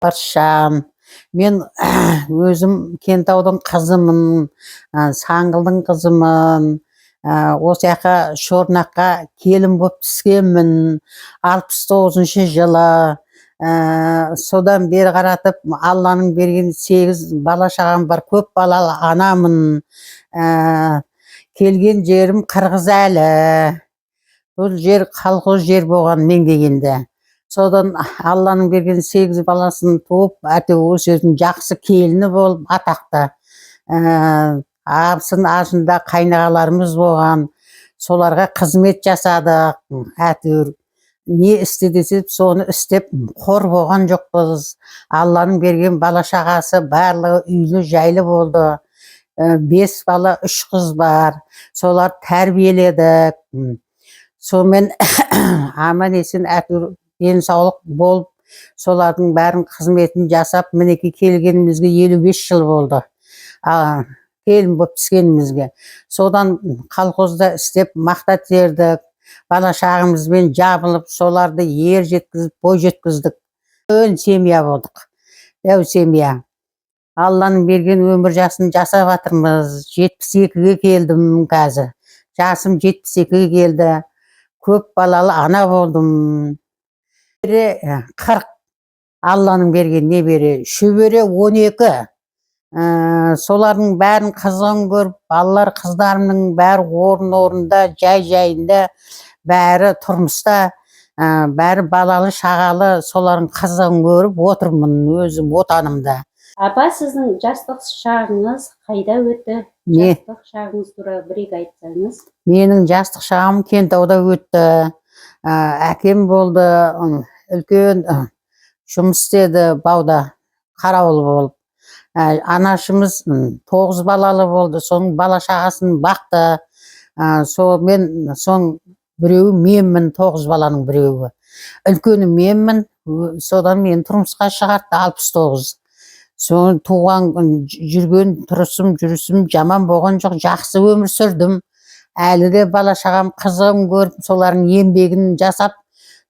Баршам. Мен өзім Кентаудың қызымын, Саңғылдың қызымын. Осы жаққа Шорнаққа келін болып түскенмін 69 жылы. Содан бері қаратып, Алланың берген 8 бала шағам бар, көп балалы анамын. Келген жерім Қырғызәлі. Бұл жер колхоз жер болған мен дегенде. Содан Алланың берген 8 баласын туып, әйтеуір осы жердің жақсы келіні болып, атақты. Абысын ашында қайнағаларымыз болған. Соларға қызмет жасадық. Әйтеуір не істе десе, соны істеп қор болған жоқпыз. Алланың берген бала шағасы барлығы үйлі жайлы болды. 5 бала, 3 қыз бар. Солар тәрбиеледік. Сонымен аман есен әйтеуір денсаулық болып, солардың бәрін қызметін жасап, мінеки келгенімізге 55 жыл болды. Келін болып түскенімізге. Содан колхозда істеп, мақта тердік. Бала шағымызбен жабылып, соларды ер жеткізіп, бой жеткіздік. Өн семья болдық. Дәу семья. Алланың берген өмір жасын жасап жатырмыз. 72-ге келдім қазір. Жасым 72-ге келді. Көп балалы ана болдым. 40. Алланың берген небере. Шөбере 12. Солардың бәрін қызығын көріп, балалар қыздарымның бәрі орында, жай-жайында, бәрі тұрмыста, бәрі балалы шағалы, солардың қызығын көріп отырмын өзім отанымда. Апа, сіздің жастық шағыңыз қайда өтті? Жастық шағыңыз туралы бір-екі айтсаңыз. Менің жастық шағым Кентауда өтті. Әкем болды, үлкен жұмыс істеді Бауда, қарауыл болып. Анашымыз 9 балалы болды, соның бала шағасын бақты. Соның біреуі менмін, 9 баланың біреуі. Үлкені менмін, содан мен тұрмысқа шығарды 69. Соң туған жүрген жүрісім жаман болған жоқ, жақсы өмір сүрдім. Әлі де бала шағам қызығын көріп, солардың еңбегін жасап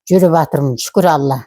жүріп жатырмын, шүкір Алла.